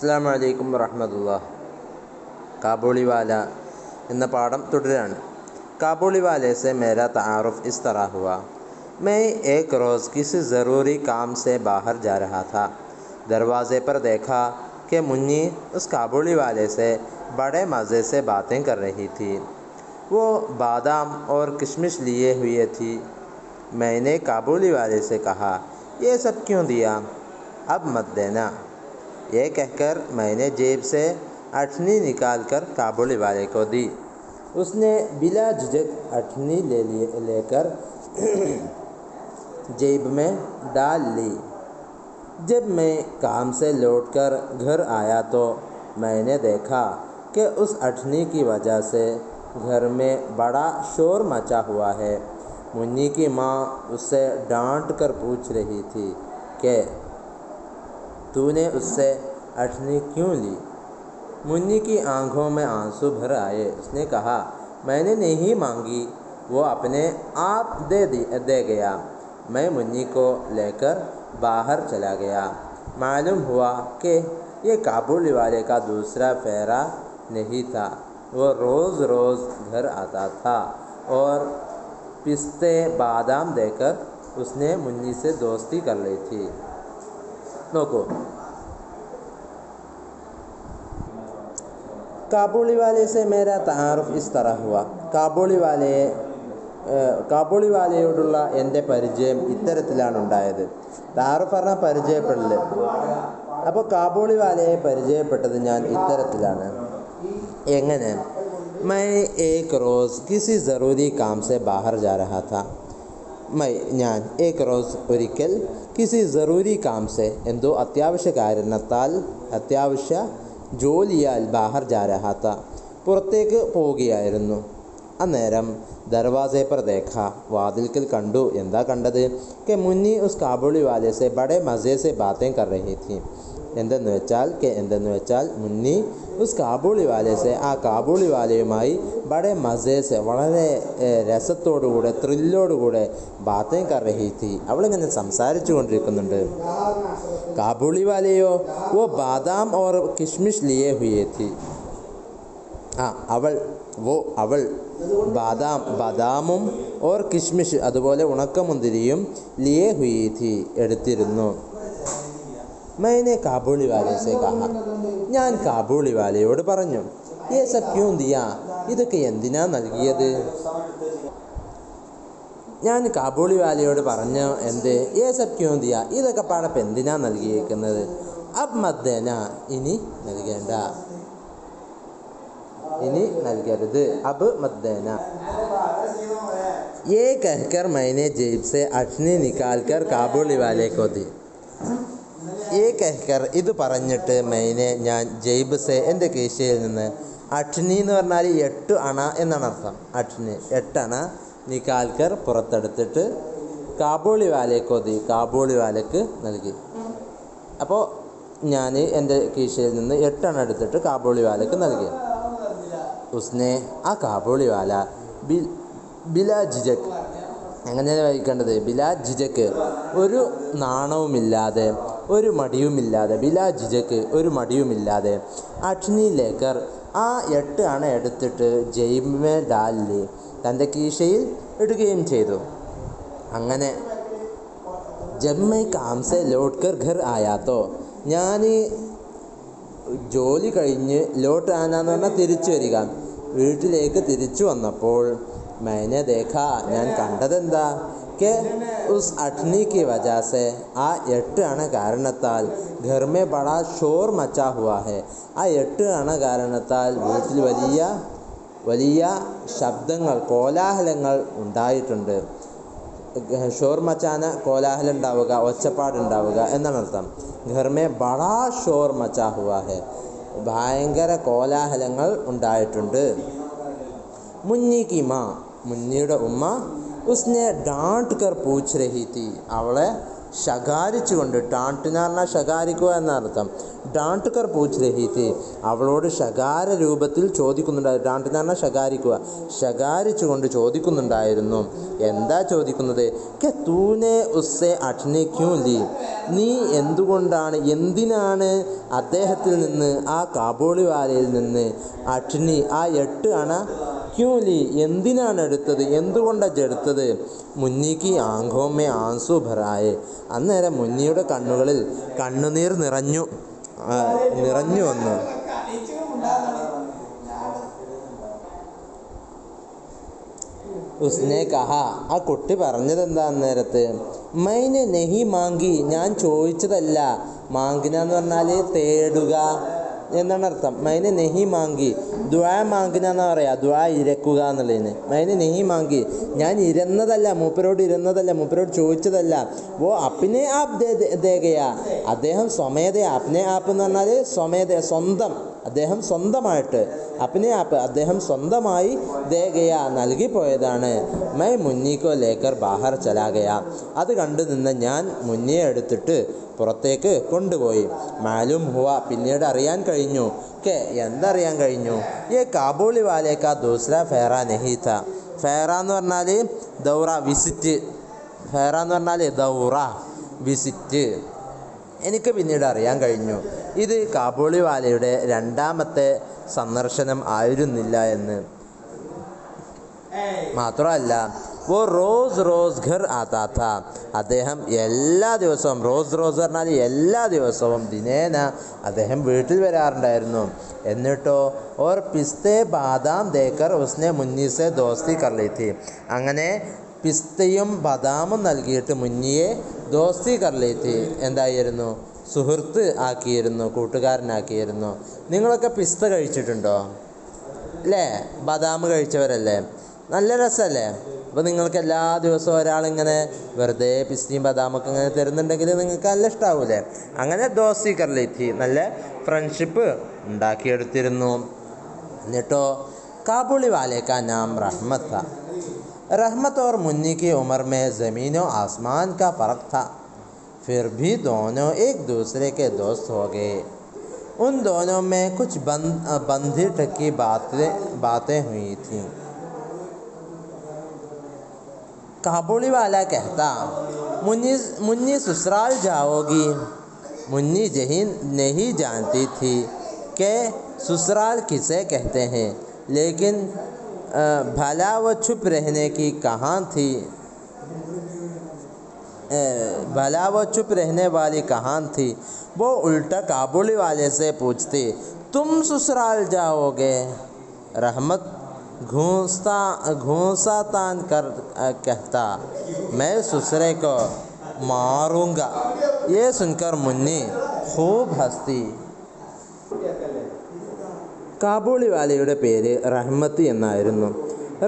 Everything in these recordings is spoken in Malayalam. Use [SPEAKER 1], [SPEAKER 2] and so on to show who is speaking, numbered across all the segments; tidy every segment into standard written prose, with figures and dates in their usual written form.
[SPEAKER 1] അസ്സലാമു അലൈക്കും വറഹ്മത്തുള്ളാഹി. കാബൂളിവാല എന്ന പാഠം തുടരാണ്. काबूलीवाले से मेरा तारुफ इस तरह हुआ। मैं एक रोज़ किसी ज़रूरी काम से बाहर जा रहा था। दरवाज़े पर देखा कि मुन्नी उस काबूली वाले से बड़े मज़े से बातें कर रही थी। वो बादाम और किशमिश लिए हुए थी। मैंने काबूली वाले से कहा, ये सब क्यों दिया? अब मत देना। ये कहकर मैंने जेब से अठनी निकाल कर काबूली वाले को दी। उसने बिला झिझक अठनी लेकर जेब में डाल ली। जब मैं काम से लौटकर घर आया तो मैंने देखा कि उस अठनी की वजह से घर में बड़ा शोर मचा हुआ है। मुन्नी की माँ उससे डांट कर पूछ रही थी कि तूने उससे अठनी क्यों ली? मुन्नी की आंखों में आंसू भर आए। उसने कहा, मैंने नहीं मांगी, वो अपने आप दे गया। मैं मुन्नी को लेकर बाहर चला गया। मालूम हुआ कि ये काबूली वाले का दूसरा फेरा नहीं था। वो रोज़ रोज़ घर आता था और पिस्ते बादाम देकर उसने मुन्नी से दोस्ती कर ली थी। नोको काबूली वाले से मेरा तारुफ इस तरह हुआ. കാബൂളി വാലയോടുള്ള എൻ്റെ പരിചയം ഇത്തരത്തിലാണ് ഉണ്ടായത്. താറുഫ് പറഞ്ഞാൽ പരിചയപ്പെടൽ. അപ്പോൾ കാബൂളി വാലയെ പരിചയപ്പെട്ടത് ഞാൻ ഇത്തരത്തിലാണ്. എങ്ങനെ? मैं एक रोज़ किसी ज़रूरी काम से बाहर जा रहा था. ഞാൻ एक रोज़ ഒരിക്കൽ किसी ज़रूरी काम से എന്തോ അത്യാവശ്യ ജോലിയാൽ ബാഹർ ജാ രഹാ താ, പുറത്തേക്ക് പോവുകയായിരുന്നു. അന്നേരം ദർവാസെ പർ ദേഖ, വാതിൽക്കൽ കണ്ടു. എന്താ കണ്ടത്? കെ മുന്നി ഉസ് കാബൂളി വാലെ സെ ബഡെ മസേ സെ ബാതേം കർ രഹി थी. എന്തെന്ന് വെച്ചാൽ മുന്നി ഉസ് കാബൂളി വാലെ സെ, ആ കാബൂളി വാലയുമായി ബഡെ മസേ സെ, വളരെ രസത്തോടുകൂടെ ത്രില്ലോടുകൂടെ ബാതേം കർ രഹി थी. അവളിങ്ങനെ സംസാരിച്ചു കൊണ്ടിരിക്കുന്നുണ്ട്. കാബൂളി വാലയോ वो बादाम और किशमिश लिए हुए थी. അവൾ ബാദാമും ഓർ കിഷ്മിഷ്, അതുപോലെ ഉണക്കമുന്തിരിയും ലിയേ ഹുയി थी, എടുത്തിരുന്നു. मैंने കാബൂളി വാലെ സെ കഹ, ഞാൻ കാബൂളി വാലയോട് പറഞ്ഞു, ये सब क्यों दिया, ഇതൊക്കെ എന്തിനാ നൽകിയത്? ഞാൻ കാബൂളി വാലയോട് പറഞ്ഞു, എന്ത്? ये सब क्यों दिया, ഇതൊക്കെ പാടപ്പം എന്തിനാ നൽകിയേക്കുന്നത്? അബ് മത് ദേന, ഇനി നൽകരുത്. അബ് മത് ദേന. ये कहकर मैंने जेब से अठनी निकाल कर काबूली वाले को दी. ये कहकर, ഇത് പറഞ്ഞിട്ട് मैंने, ഞാൻ ജെയ്ബ് സെ, എൻ്റെ കീശയിൽ നിന്ന്, അഠ്നി എന്ന് പറഞ്ഞാൽ 8 അണ എന്നാണ് അർത്ഥം. അഠ്നി 8 അണ, നിക്കാൽക്കർ പുറത്തെടുത്തിട്ട്, കാബൂളി വാലയ്ക്കോ ദി, കാബൂളി വാലയ്ക്ക് നൽകി. അപ്പോൾ ഞാൻ എൻ്റെ കീശയിൽ നിന്ന് 8 അണ എടുത്തിട്ട് കാബൂളി വാലയ്ക്ക് നൽകി. ഉസ്നെ, ആ കാബൂളി വാല ബിലാ ജിജക്, എങ്ങനെയാണ് വായിക്കേണ്ടത്? ബിലാ ജിജക്ക്, ഒരു നാണവുമില്ലാതെ, ഒരു മടിയുമില്ലാതെ, ബിലാ ജിജക്ക്, ഒരു മടിയുമില്ലാതെ, അഠ്നി ലേക്കർ, ആ 8 അണ എടുത്തിട്ട് ജെയ്ബ് ഡാലി, തൻ്റെ കീശയിൽ ഇടുകയും ചെയ്തു. അങ്ങനെ ജബ് മൈ കാം സെ ലോട്ട് കർ ഘർ ആയാ തോ, ഞാൻ ജോലി കഴിഞ്ഞ് ലോട്ട് ആനാന്ന് പറഞ്ഞാൽ തിരിച്ചു വരിക, വീട്ടിലേക്ക് തിരിച്ചു വന്നപ്പോൾ, मैंने देखा, ഞാൻ കണ്ടതെന്താ? കെ ഉസ് അഠ്നി കി വജാ സെ, ആ 8 അണ കാരണത്താൽ, ഘർ മേ ബടാ ഷോർ മച്ചാ ഹുവാ ഹെ, ആ 8 അണ കാരണത്താൽ വീട്ടിൽ വലിയ ശബ്ദങ്ങൾ, കോലാഹലങ്ങൾ ഉണ്ടായിട്ടുണ്ട്. ഷോർ മച്ചാന, കോലാഹലം ഉണ്ടാവുക, ഒച്ചപ്പാടുണ്ടാവുക എന്നാണ് അർത്ഥം. ഘർ മേ ബടാ ഷോർ മച്ചാ ഹുവാ ഹെ, ഭയങ്കര കോലാഹലങ്ങൾ ഉണ്ടായിട്ടുണ്ട്. മുന്നി കി മാ, മുന്നിയുടെ ഉമ്മ, ഉസ്നെ ഡാണ്ട് കർ പൂച്ച് രഹി തി, അവളെ ശകാരിച്ചുകൊണ്ട്, ഡാंटना പറഞ്ഞാൽ ശകാരിക്കുക എന്നർത്ഥം. डांट कर पूछ रही थी, അവളോട് ശകാര രൂപത്തിൽ ചോദിക്കുന്നുണ്ടായിരുന്നു. डांटना പറഞ്ഞാൽ ശകാരിക്കുക, ശകാരിച്ചുകൊണ്ട് ചോദിക്കുന്നുണ്ടായിരുന്നു. എന്താ ചോദിക്കുന്നത്? കെ തൂനെ ഉസ്സെ അഠ്നെ ക്യൂ ലി, നീ എന്തിനാണ് അദ്ദേഹത്തിൽ നിന്ന്, ആ കാബൂളിവാലയിൽ നിന്ന് അഠ്നി, ആ 8 അണ, ക്യൂലി എന്തിനാണ് എടുത്തത്, എന്തുകൊണ്ടാണ് എടുത്തത്? മുന്നിക്ക് ആംഖോമേ ആൻസു ഭറായെ, അന്നേരം മുന്നിയുടെ കണ്ണുകളിൽ കണ്ണുനീർ നിറഞ്ഞു വന്നു. ഉസ്നെ കഹ, ആ കുട്ടി പറഞ്ഞത് എന്താ അന്നേരത്ത്? മൈനെ നെഹി മാങ്കി, ഞാൻ ചോദിച്ചതല്ല. മാങ്കിന എന്ന് പറഞ്ഞാൽ തേടുക എന്നാണ് അർത്ഥം. മൈനെ നെഹി മാങ്കി, ദ്വാ മാങ്കിന എന്നാ പറയാ, ദ്വാ ഇരക്കുക എന്നുള്ളതിന്. മൈനെ നെഹി മാങ്കി, ഞാൻ ഇരുന്നതല്ല, മൂപ്പരോട് ചോദിച്ചതല്ല. ഓ അപ്പിനെ ആപ്പ് ദേഗയാ, അദ്ദേഹം സ്വമേധയാ, അപ്പിനെ ആപ്പ് എന്ന് പറഞ്ഞാൽ സ്വമേധ, സ്വന്തം, അദ്ദേഹം സ്വന്തമായിട്ട്, അപ്പിനെ ആപ്പ് അദ്ദേഹം സ്വന്തമായി ദേഗയാ നൽകിപ്പോയതാണ്. മൈ മുന്നിക്കോ ലേക്കർ ബാഹർ ചലാഗയാ, അത് കണ്ടു നിന്ന് ഞാൻ മുന്നിയെ എടുത്തിട്ട് പുറത്തേക്ക് കൊണ്ടുപോയി. മാലൂം ഹുവ, പിന്നീട് അറിയാൻ കഴിഞ്ഞു. എന്തറിയാൻ കഴിഞ്ഞു? ഈ കാബൂളി വാലേക്ക ദൂസര ഫെഹറ നഹി ത. ഫെഹറ എന്ന് പറഞ്ഞാൽ ദൗറ, വിസിറ്റ്. ഫെഹറ എന്ന് പറഞ്ഞാൽ ദൗറ, വിസിറ്റ്. എനിക്ക് പിന്നീട് അറിയാൻ കഴിഞ്ഞു ഇത് കാബൂളി വാലയുടെ 2ാമത്തെ സന്ദർശനം ആയിരുന്നില്ല എന്ന്. മാത്രമല്ല, वो रोज़ घर आता था, അദ്ദേഹം എല്ലാ ദിവസവും, റോസ് പറഞ്ഞാൽ എല്ലാ ദിവസവും, ദിനേന അദ്ദേഹം വീട്ടിൽ വരാറുണ്ടായിരുന്നു. എന്നിട്ടോ ഓർ പിസ്തേ ബാദാം ദേക്കർ ഉസ്നെ മുന്നീസെ ദോസ്തി കർ ലീ थी, അങ്ങനെ പിസ്തയും ബദാമും നൽകിയിട്ട് മുന്നിയെ ദോസ്തി കർ ലീ थी, എന്തായിരുന്നു? സുഹൃത്ത് ആക്കിയിരുന്നു, കൂട്ടുകാരനാക്കിയിരുന്നു. നിങ്ങളൊക്കെ പിസ്ത കഴിച്ചിട്ടുണ്ടോ? അല്ലേ? ബദാം കഴിച്ചവരല്ലേ? നല്ല രസമല്ലേ? അപ്പോൾ നിങ്ങൾക്ക് എല്ലാ ദിവസവും ഒരാളിങ്ങനെ വെറുതെ പിസ്തയും ബദാമൊക്കെ ഇങ്ങനെ തരുന്നുണ്ടെങ്കിൽ നിങ്ങൾക്ക് നല്ല ഇഷ്ടമാവൂലേ? അങ്ങനെ ദോസ്തി കർ ലീ थी, നല്ല ഫ്രണ്ട്ഷിപ്പ് ഉണ്ടാക്കിയെടുത്തിരുന്നു. എന്നിട്ടോ കാബൂളി വാലെ കാ നാം റഹ്മത്ത് था, रहमत और मुन्नी की उम्र में ज़मीनों आसमान का फ़र्क था, फिर भी दोनों एक दूसरे के दोस्त हो गए. उन दोनों में कुछ बंधी टकी बातें हुई थीं. काबुली वाला कहता, मुन्नी ससुराल जाओगी. मुन्नी जहीन नहीं जानती थी कि ससुराल किसे कहते हैं, लेकिन भला वो चुप रहने की कहाँ थी, भला वो चुप रहने वाली कहाँ थी. वो उल्टा काबुली वाले से पूछती, तुम ससुराल जाओगे? रहमत घूंसा तान कर कहता, मैं ससुरे को मारूंगा. ये सुनकर मुन्नी खूब हंसती. കാബൂളി വാലയുടെ പേര് റഹ്മത്ത് എന്നായിരുന്നു.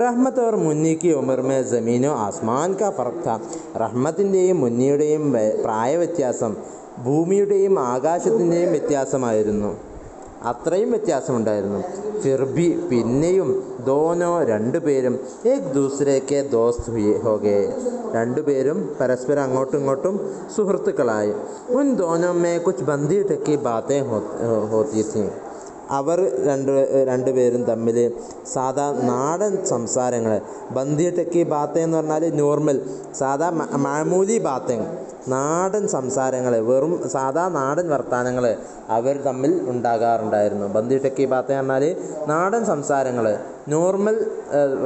[SPEAKER 1] റഹ്മത്ത് और मुन्नी की उम्र में ज़मीनो आसमान का फ़र्क था. റഹ്മത്തിൻ്റെയും മുന്നിയുടെയും പ്രായവ്യത്യാസം ഭൂമിയുടെയും ആകാശത്തിൻ്റെയും വ്യത്യാസമായിരുന്നു. അത്രയും വ്യത്യാസമുണ്ടായിരുന്നു. ഫിർബി, പിന്നെയും, ദോനോ, 2 പേരും, ഏക് ദൂസരേക്ക് ദോസ്ത് ഹോ ഗേ, 2 പേരും പരസ്പരം അങ്ങോട്ടും ഇങ്ങോട്ടും സുഹൃത്തുക്കളായി. ഉൻ ദോനോ മേ കുച്ച് ബന്ദി ടക്കി ബാത്തേ ഹോത്തി थी, അവർ രണ്ടുപേരും തമ്മിൽ സാധാ നാടൻ സംസാരങ്ങൾ, ബന്ദി ടക്കി ബാത്ത എന്ന് പറഞ്ഞാൽ നോർമൽ, സാധാ മാമൂലി ബാത്ത, നാടൻ സംസാരങ്ങൾ, വെറും സാധാ നാടൻ വർത്തമാനങ്ങൾ അവർ തമ്മിൽ ഉണ്ടാകാറുണ്ടായിരുന്നു. ബന്ദി ടക്കി ബാത്ത പറഞ്ഞാൽ നാടൻ സംസാരങ്ങൾ, നോർമൽ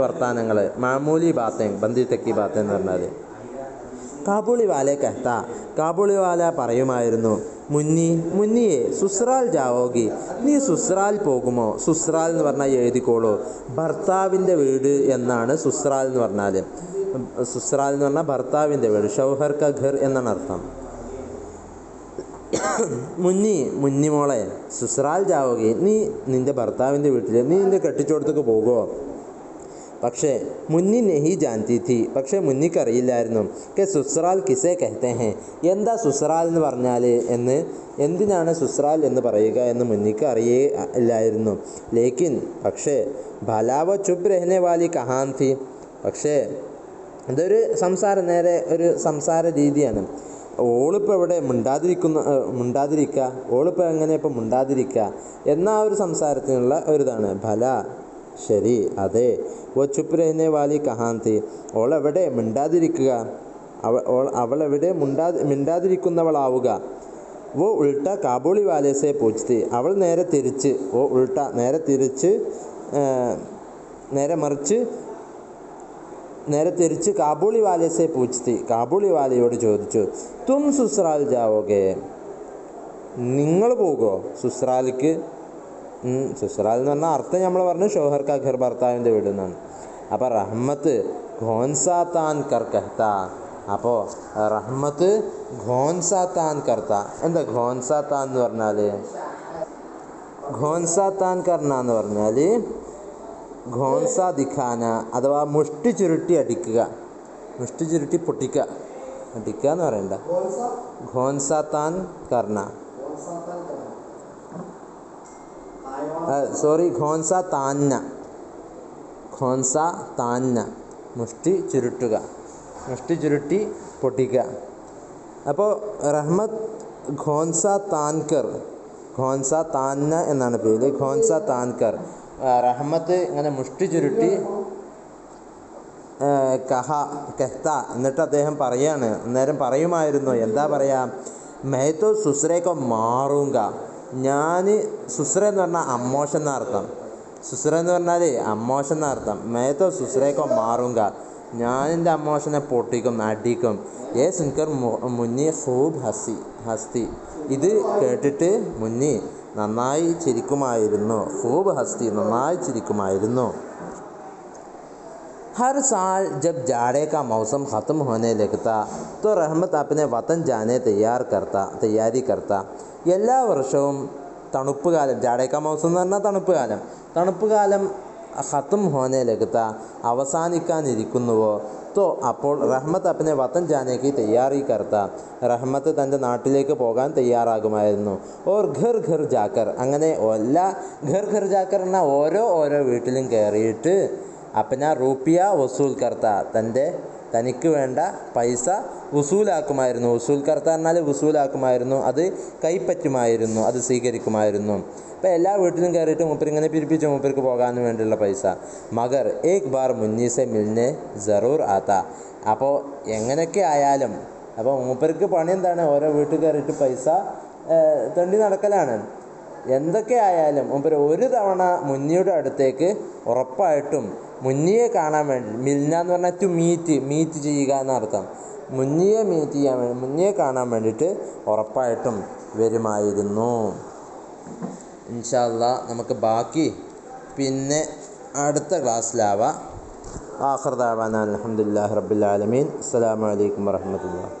[SPEAKER 1] വർത്തമാനങ്ങൾ, മാമൂലി ബാത്ത, ബന്ദി ടക്കി ബാത്ത എന്ന് പറഞ്ഞാൽ. കാബൂളി വാലെ കഹ്ത, കാബൂളി വാല പറയുമായിരുന്നു, മുന്നിയെ സുസ്രാൽ ജാവോഗി, നീ സുസ്രാൽ പോകുമോ? സുസ്രാൽ എന്ന് പറഞ്ഞാൽ എഴുതിക്കോളൂ, ഭർത്താവിൻ്റെ വീട് എന്നാണ് സുസ്രാൽ എന്ന് പറഞ്ഞാൽ. സുസ്രാൽ എന്ന് പറഞ്ഞാൽ ഭർത്താവിൻ്റെ വീട്, ഷൗഹർ ക ഘർ എന്നാണ് അർത്ഥം. മുന്നി മോളെ, സുസ്രാൽ ജാവോഗി, നീ നിൻ്റെ ഭർത്താവിൻ്റെ വീട്ടിൽ, നീ നിൻ്റെ കെട്ടിച്ചോടത്തേക്ക് പോകുമോ? പക്ഷേ മുന്നി നെഹി ജാൻതി ഥി, പക്ഷേ മുന്നിക്കറിയില്ലായിരുന്നു കെ സുസ്രാൽ കിസേ കഹത്തെ ഹേ, എന്താ സുസ്രാൽ എന്ന് പറഞ്ഞാൽ എന്ന്, എന്തിനാണ് സുസ്രാൽ എന്ന് പറയുക എന്ന് മുന്നിക്ക് അറിയില്ലായിരുന്നു. ലേക്കിൻ, പക്ഷേ, ഭലാവോ ചുപ് രഹനെ വാലി കഹാൻ ഥി, പക്ഷേ ഇതൊരു നേരെ ഒരു സംസാര രീതിയാണ്. ഓളിപ്പോൾ എവിടെ മിണ്ടാതിരിക്കുക, ഓളിപ്പോൾ എങ്ങനെ ഇപ്പം മിണ്ടാതിരിക്കുക എന്ന ആ ഒരു സംസാരത്തിനുള്ള ഒരിതാണ്. ഭല, ശരി, അതെ. ഓ ചുപ്പ് രഹനെ വാലി കഹാന്തി, ഓളെവിടെ മിണ്ടാതിരിക്കുക, അവളെവിടെ മിണ്ടാതിരിക്കുന്നവളാവുക. വോ ഉൾട്ട കാബൂളി വാലേസെ പൂച്ച്തി, അവൾ നേരെ തിരിച്ച്, ഓ ഉൾട്ട നേരെ തിരിച്ച് കാബൂളി വാലേസെ പൂച്ച്തി, കാബൂളി വാലയോട് ചോദിച്ചു, തും സുസ്രാൽ ജാവോഗെ, നിങ്ങൾ പോകുമോ സുസ്രാലിക്ക്? സുസ്രാൽ എന്ന് പറഞ്ഞാൽ അർത്ഥം നമ്മൾ പറഞ്ഞു ഷോഹർ കാ ഘർ, ഭർത്താവിൻ്റെ വീട് എന്നാണ്. അപ്പോൾ റഹ്മത്ത് ഘോൻസാ താൻ കർ കഹ്ത, അപ്പോൾ റഹ്മത്ത് ഘോൻസാ താൻ കർത്ത. എന്താ ഘോൻസാ താൻ എന്ന് പറഞ്ഞാൽ? ഘോൻസാ താൻ കർണ എന്ന് പറഞ്ഞാൽ ഘോൻസ ദിഖാന, അഥവാ മുഷ്ടി ചുരുട്ടി അടിക്കുക, മുഷ്ടി ചുരുട്ടി പൊട്ടിക്കുക, അടിക്കുക എന്ന് പറയണ്ട. ഘോൻസ താൻ കർണ, ഘോൻസ താന്ന, ഘോൻസ താന്ന, മുഷ്ടി ചുരുട്ടുക, മുഷ്ടി ചുരുട്ടി പൊട്ടിക്കുക. അപ്പോൾ റഹ്മത്ത് ഘോൻസ താൻകർ, ഘോൻസ താന്ന എന്നാണ് പേര്, ഘോൻസ താൻകർ. റഹ്മത്ത് ഇങ്ങനെ മുഷ്ടി ചുരുട്ടി കഹ്ത, എന്നിട്ട് അദ്ദേഹം പറയാണ്, അന്നേരം പറയുമായിരുന്നു, എന്താ പറയുക, മെഹത്തോ സുസ്രേക്കോ മാറൂങ്ക, ഞാൻ, സുസ്ര എന്ന് പറഞ്ഞാൽ അമ്മോഷൻ എന്നർത്ഥം, സുസ്ര എന്ന് പറഞ്ഞാൽ അമ്മോഷൻ എന്നർത്ഥം. മെഹത്തോ സുസ്രേക്കോ മാറൂങ്ക, ഞാൻ എൻ്റെ അമ്മോഷനെ പൊട്ടിക്കും, അടിക്കും. ഏ സുൻകർ മുന്നി ഖൂബ് ഹസ്തി, ഇത് കേട്ടിട്ട് മുന്നി നന്നായി ചിരിക്കുമായിരുന്നു, ഖൂബ് ഹസ്തി, നന്നായി ചിരിക്കുമായിരുന്നു. हर साल जब जाड़े का मौसम ख़त्म होने लगता तो रहमत अपने वतन जाने തയ്യാറി करता. എല്ലാ വർഷവും തണുപ്പ് കാലം, ജാടേക്ക മൗസം എന്ന് പറഞ്ഞാൽ തണുപ്പ് കാലം ഖത്തം ഹോനെ ലഗത്ത, അവസാനിക്കാനിരിക്കുന്നുവോ, അപ്പോൾ റഹ്മത്ത് അപ്പനെ വതൻ ജാനേക്ക് തയ്യാറി കർത്ത, റഹ്മത്ത് തൻ്റെ നാട്ടിലേക്ക് പോകാൻ തയ്യാറാകുമായിരുന്നു. ഓർ ഘർ ഘർ ജാക്കർ, അങ്ങനെ എല്ലാ ഘർ ജാക്കർ എന്നാൽ ഓരോ വീട്ടിലും കയറിയിട്ട് അപ്പന റൂപ്പിയ വസൂൽ കർത്ത, തനിക്ക് വേണ്ട പൈസ വസൂലാക്കുമായിരുന്നു. വസൂൽ കർത്ത എന്നാൽ വസൂലാക്കുമായിരുന്നു, അത് കൈപ്പറ്റുമായിരുന്നു, അത് സ്വീകരിക്കുമായിരുന്നു. അപ്പോൾ എല്ലാ വീട്ടിലും കയറിയിട്ട് മൂപ്പരിങ്ങനെ പിരിപ്പിച്ചു, മൂപ്പർക്ക് പോകാൻ വേണ്ടിയുള്ള പൈസ. മഗർ ഏക് ബാർ മുന്നീസെ മിൽനെ ജറൂർ ആത്ത, അപ്പോൾ എങ്ങനെയൊക്കെ ആയാലും, അപ്പോൾ മൂപ്പർക്ക് പണി എന്താണ്, ഓരോ വീട്ടിൽ കയറിയിട്ട് പൈസ തെണ്ടി നടക്കലാണ്. എന്തൊക്കെ ആയാലും മൂപ്പർ ഒരു തവണ മുന്നിയുടെ അടുത്തേക്ക് ഉറപ്പായിട്ടും മുന്നിയെ കാണാൻ വേണ്ടി, മിൽന എന്ന് പറഞ്ഞാൽ ടു മീറ്റ് ചെയ്യുക എന്നർത്ഥം, മുന്നിയെ കാണാൻ വേണ്ടിയിട്ട് ഉറപ്പായിട്ടും വരുമായിരുന്നു. ഇൻഷാ അല്ലാഹ് നമുക്ക് ബാക്കി പിന്നെ അടുത്ത ക്ലാസ്സിലാവാം. ആഖിർ ദഅവാനാ അൽഹംദുലില്ലാഹി റബ്ബിൽ ആലമീൻ. അസ്സലാമു അലൈക്കും വറഹ്മത്തുള്ളാഹി.